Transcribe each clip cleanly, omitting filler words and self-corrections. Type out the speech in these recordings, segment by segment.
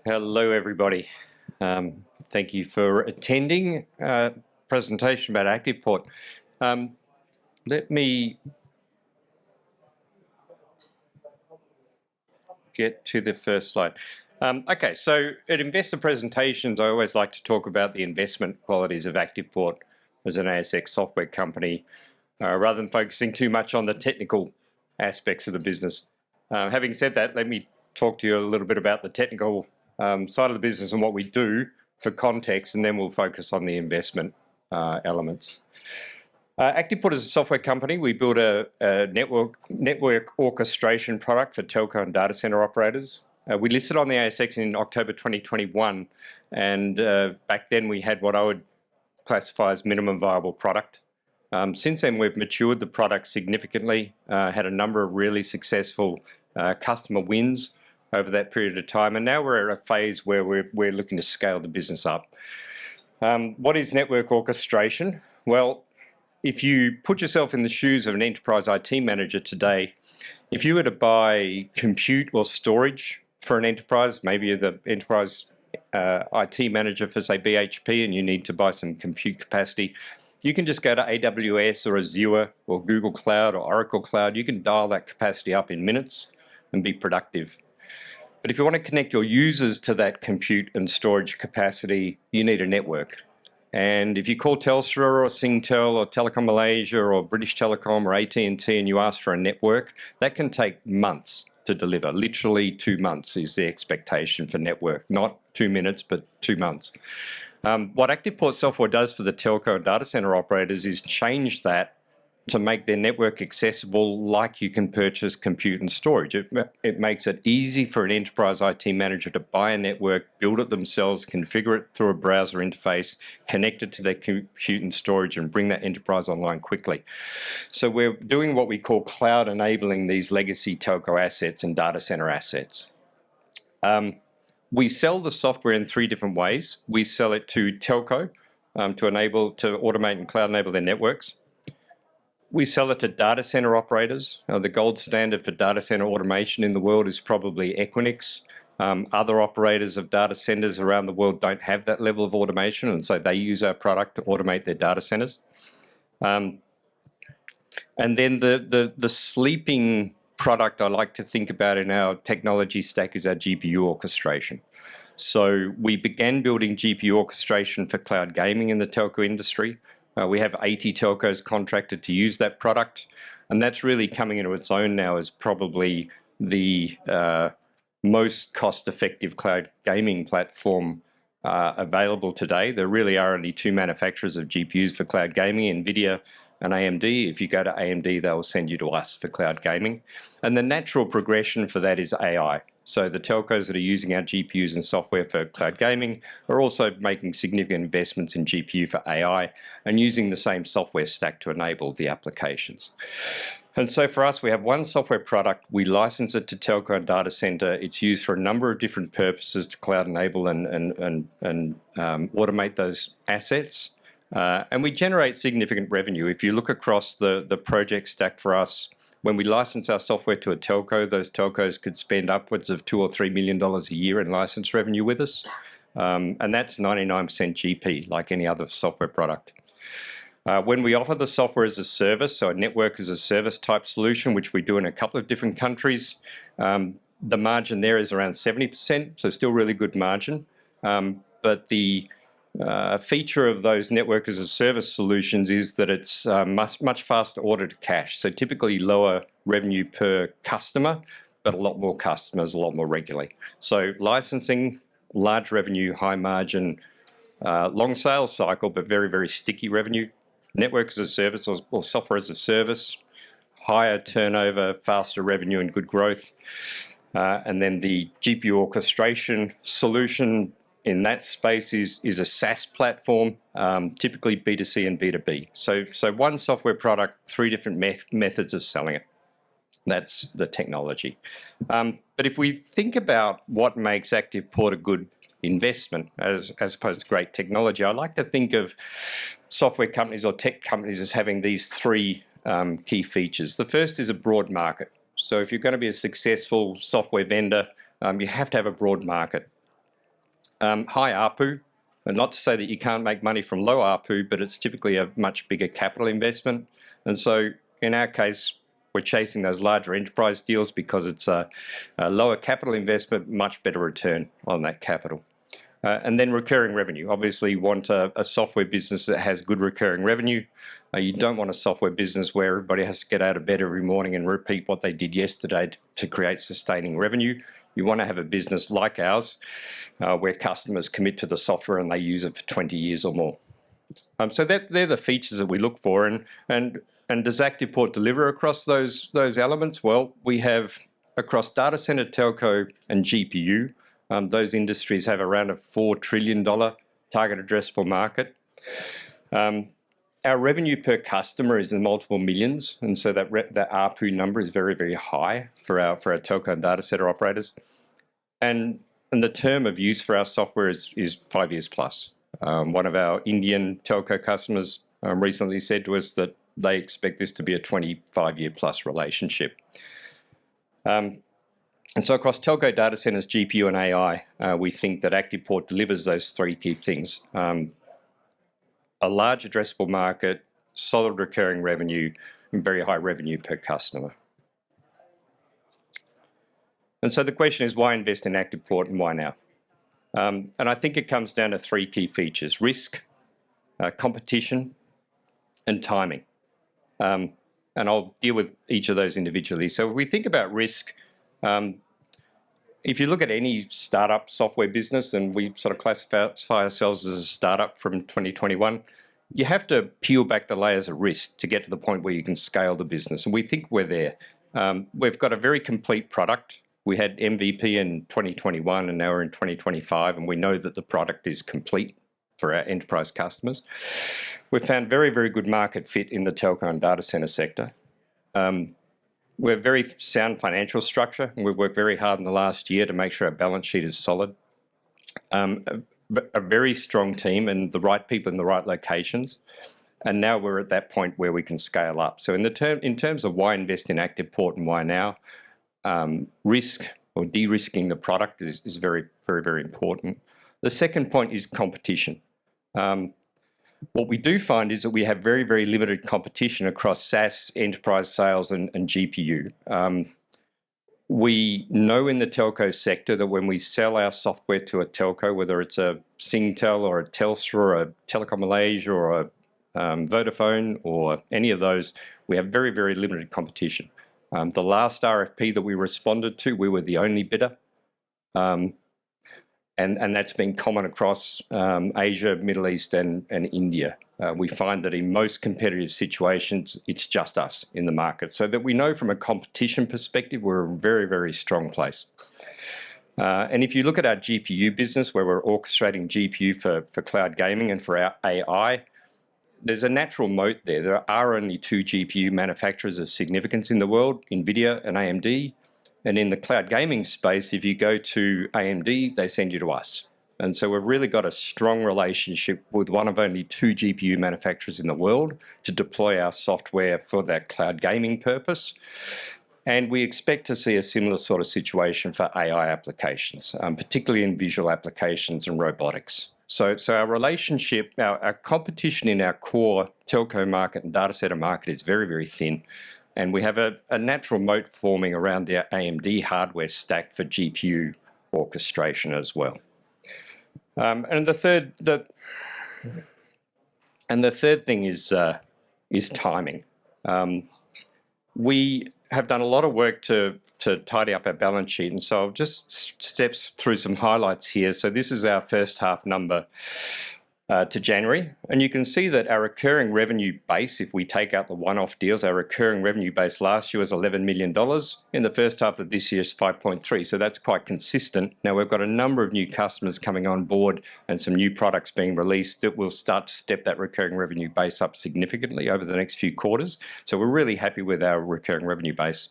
Hello, everybody. Thank you for attending a presentation about Activeport. Let me get to the first slide. Okay, so at investor presentations, I always like to talk about the investment qualities of Activeport as an ASX software company, rather than focusing too much on the technical aspects of the business. Having said that, let me talk to you a little bit about the technical side of the business and what we do for context, and then we'll focus on the investment elements. Activeport is a software company. We build a network orchestration product for telco and data center operators. We listed on the ASX in October 2021, and back then we had what I would classify as minimum viable product. Since then, we've matured the product significantly, had a number of really successful customer wins over that period of time, and now we're at a phase where we're looking to scale the business up. What is network orchestration? Well, if you put yourself in the shoes of an enterprise IT manager today, if you were to buy compute or storage for an enterprise, maybe you're the enterprise IT manager for, say, BHP, and you need to buy some compute capacity, you can just go to AWS or Azure or Google Cloud or Oracle Cloud. You can dial that capacity up in minutes and be productive. But if you want to connect your users to that compute and storage capacity, you need a network. And if you call Telstra or Singtel or Telecom Malaysia or British Telecom or AT&T and you ask for a network, that can take months to deliver. Literally 2 months is the expectation for network. Not 2 minutes, but 2 months. What Activeport software does for the telco and data center operators is change that to make their network accessible like you can purchase compute and storage. It makes it easy for an enterprise IT manager to buy a network, build it themselves, configure it through a browser interface, connect it to their compute and storage, and bring that enterprise online quickly. So we're doing what we call cloud enabling these legacy telco assets and data center assets. We sell the software in 3 different ways. We sell it to telco to automate and cloud enable their networks. We sell it to data center operators. The gold standard for data center automation in the world is probably Equinix. Other operators of data centers around the world don't have that level of automation, and so they use our product to automate their data centers. And then the sleeping product I like to think about in our technology stack is our GPU orchestration. So we began building GPU orchestration for cloud gaming in the telco industry. We have 80 telcos contracted to use that product, and that's really coming into its own now as probably the most cost-effective cloud gaming platform available today. There really are only 2 manufacturers of GPUs for cloud gaming, NVIDIA and AMD. If you go to AMD, they'll send you to us for cloud gaming. And the natural progression for that is AI. So the telcos that are using our GPUs and software for cloud gaming are also making significant investments in GPU for AI and using the same software stack to enable the applications. And so for us, we have one software product. We license it to telco and data center. It's used for a number of different purposes to cloud enable and automate those assets. And we generate significant revenue. If you look across the project stack for us, when we license our software to a telco, those telcos could spend upwards of $2 or $3 million a year in license revenue with us. And that's 99% GP, like any other software product. When we offer the software as a service, so a network as a service type solution, which we do in a couple of different countries, the margin there is around 70%, so still really good margin. But the feature of those network as a service solutions is that it's much faster order to cash. So typically lower revenue per customer, but a lot more customers, a lot more regularly. So licensing, large revenue, high margin, long sales cycle, but very, very sticky revenue. Network as a service or software as a service, higher turnover, faster revenue and good growth. And then the GPU orchestration solution in that space is a SaaS platform, typically B2C and B2B. So one software product, 3 different methods of selling it. That's the technology. But if we think about what makes Activeport a good investment as opposed to great technology, I like to think of software companies or tech companies as having these 3 key features. The first is a broad market. So if you're going to be a successful software vendor, you have to have a broad market. High ARPU, and not to say that you can't make money from low ARPU, but it's typically a much bigger capital investment. And so in our case, we're chasing those larger enterprise deals because it's a lower capital investment, much better return on that capital. And then recurring revenue. Obviously, you want a software business that has good recurring revenue. You don't want a software business where everybody has to get out of bed every morning and repeat what they did yesterday to create sustaining revenue. You want to have a business like ours where customers commit to the software and they use it for 20 years or more. So they're the features that we look for. And does Activeport deliver across those elements? Well, we have across data center, telco, and GPU. Those industries have around a $4 trillion target addressable market. Our revenue per customer is in multiple millions, and so that ARPU number is very, very high for our telco and data center operators. And the term of use for our software is 5 years plus. One of our Indian telco customers recently said to us that they expect this to be a 25-year plus relationship. And so across telco, data centers, GPU, and AI, we think that Activeport delivers those three key things. A large addressable market, solid recurring revenue, and very high revenue per customer. And so the question is, why invest in Activeport and why now? And I think it comes down to three key features: risk, competition, and timing. And I'll deal with each of those individually. So if we think about risk, if you look at any startup software business, and we sort of classify ourselves as a startup from 2021, you have to peel back the layers of risk to get to the point where you can scale the business. And we think we're there. We've got a very complete product. We had MVP in 2021 and now we're in 2025, and we know that the product is complete for our enterprise customers. We've found very, very good market fit in the telco and data center sector. We're very sound financial structure, and we've worked very hard in the last year to make sure our balance sheet is solid. A very strong team and the right people in the right locations. And now we're at that point where we can scale up. So in terms of why invest in Activeport and why now, risk or de-risking the product is very, very, very important. The second point is competition. What we do find is that we have very, very limited competition across SaaS, enterprise sales, and GPU. We know in the telco sector that when we sell our software to a telco, whether it's a Singtel or a Telstra or a Telecom Malaysia or a Vodafone or any of those, we have very, very limited competition. The last RFP that we responded to, we were the only bidder. And that's been common across Asia, Middle East, and India. We find that in most competitive situations, it's just us in the market. So that we know from a competition perspective, we're in a very, very strong place. And if you look at our GPU business, where we're orchestrating GPU for cloud gaming and for our AI, there's a natural moat there. There are only two GPU manufacturers of significance in the world, NVIDIA and AMD. And in the cloud gaming space, if you go to AMD, they send you to us. And so we've really got a strong relationship with one of only two GPU manufacturers in the world to deploy our software for that cloud gaming purpose. And we expect to see a similar sort of situation for AI applications, particularly in visual applications and robotics. So our relationship, our competition in our core telco market and data center market is very, very thin. And we have a natural moat forming around the AMD hardware stack for GPU orchestration as well. And the third thing is timing. We have done a lot of work to tidy up our balance sheet, and so I'll just step through some highlights here. So this is our first half number to January, and you can see that our recurring revenue base, if we take out the one-off deals, our recurring revenue base last year was $11 million. In the first half of this year, it's 5.3, so that's quite consistent. Now we've got a number of new customers coming on board and some new products being released that will start to step that recurring revenue base up significantly over the next few quarters. So we're really happy with our recurring revenue base.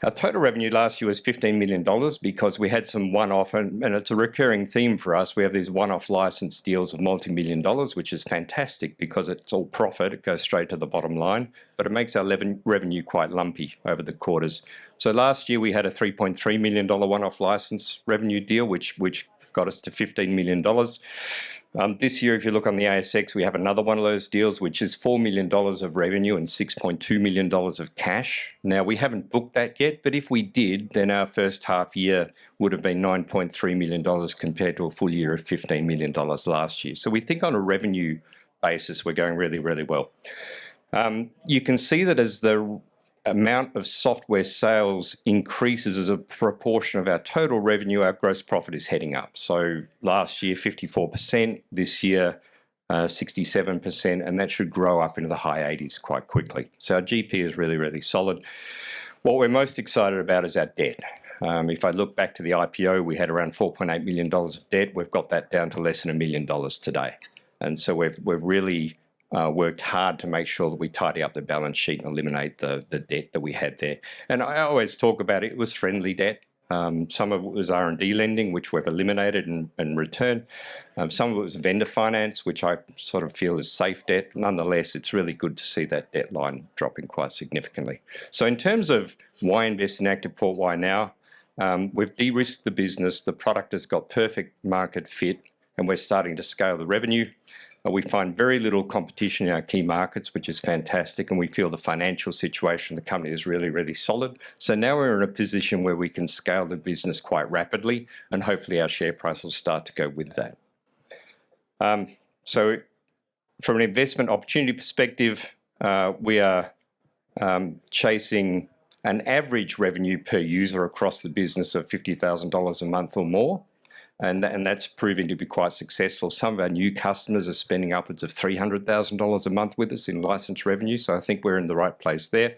Our total revenue last year was $15 million because we had some one-off, and it's a recurring theme for us. We have these one-off license deals of multi-million dollars, which is fantastic because it's all profit. It goes straight to the bottom line, but it makes our revenue quite lumpy over the quarters. So last year we had a $3.3 million one-off license revenue deal, which got us to $15 million. This year, if you look on the ASX, we have another one of those deals, which is $4 million of revenue and $6.2 million of cash. Now, we haven't booked that yet, but if we did, then our first half year would have been $9.3 million compared to a full year of $15 million last year. So we think on a revenue basis, we're going really, really well. You can see that as the amount of software sales increases as a proportion of our total revenue, our gross profit is heading up. So last year, 54%, this year, 67%, and that should grow up into the high 80s quite quickly. So our GP is really, really solid. What we're most excited about is our debt. If I look back to the IPO, we had around $4.8 million of debt. We've got that down to less than $1 million today. And so we've really worked hard to make sure that we tidy up the balance sheet and eliminate the debt that we had there. And I always talk about it was friendly debt. Some of it was R&D lending, which we've eliminated and returned. Some of it was vendor finance, which I sort of feel is safe debt. Nonetheless, it's really good to see that debt line dropping quite significantly. So in terms of why invest in Activeport, why now? We've de-risked the business. The product has got perfect market fit, and we're starting to scale the revenue. We find very little competition in our key markets, which is fantastic, and we feel the financial situation of the company is really, really solid. So now we're in a position where we can scale the business quite rapidly, and hopefully our share price will start to go with that. So from an investment opportunity perspective, we are chasing an average revenue per user across the business of $50,000 a month or more. And that's proving to be quite successful. Some of our new customers are spending upwards of $300,000 a month with us in license revenue, so I think we're in the right place there.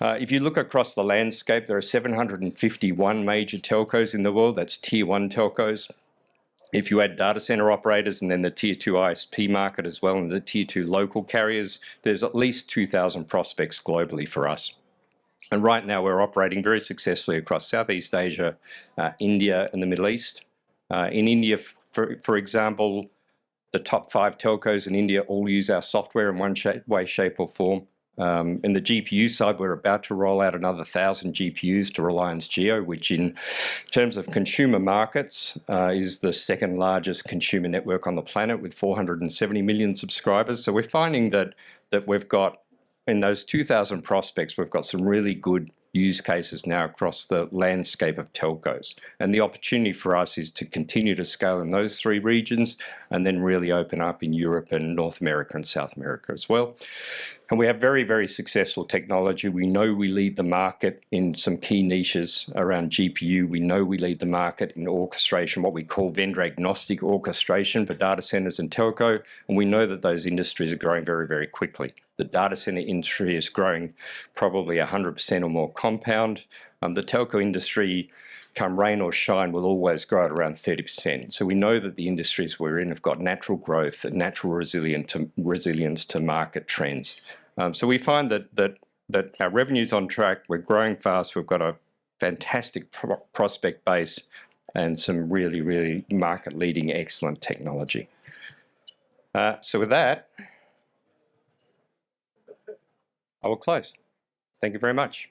If you look across the landscape, there are 751 major telcos in the world. That's tier 1 telcos. If you add data center operators and then the tier 2 ISP market as well and the tier 2 local carriers, there's at least 2,000 prospects globally for us. And right now we're operating very successfully across Southeast Asia, India and the Middle East. In India, for example, the top 5 telcos in India all use our software in one way, shape or form. In the GPU side, we're about to roll out another 1,000 GPUs to Reliance Jio, which in terms of consumer markets is the second largest consumer network on the planet with 470 million subscribers. So we're finding that we've got, in those 2,000 prospects, we've got some really good use cases now across the landscape of telcos. And the opportunity for us is to continue to scale in those 3 regions and then really open up in Europe and North America and South America as well. And we have very, very successful technology. We know we lead the market in some key niches around GPU. We know we lead the market in orchestration, what we call vendor agnostic orchestration for data centers and telco. And we know that those industries are growing very, very quickly. The data center industry is growing probably 100% or more compound. The telco industry, come rain or shine, will always grow at around 30%. So we know that the industries we're in have got natural growth and natural resilience to market trends. So we find that our revenue's on track, we're growing fast, we've got a fantastic prospect base and some really, really market-leading excellent technology. So with that, I will close. Thank you very much.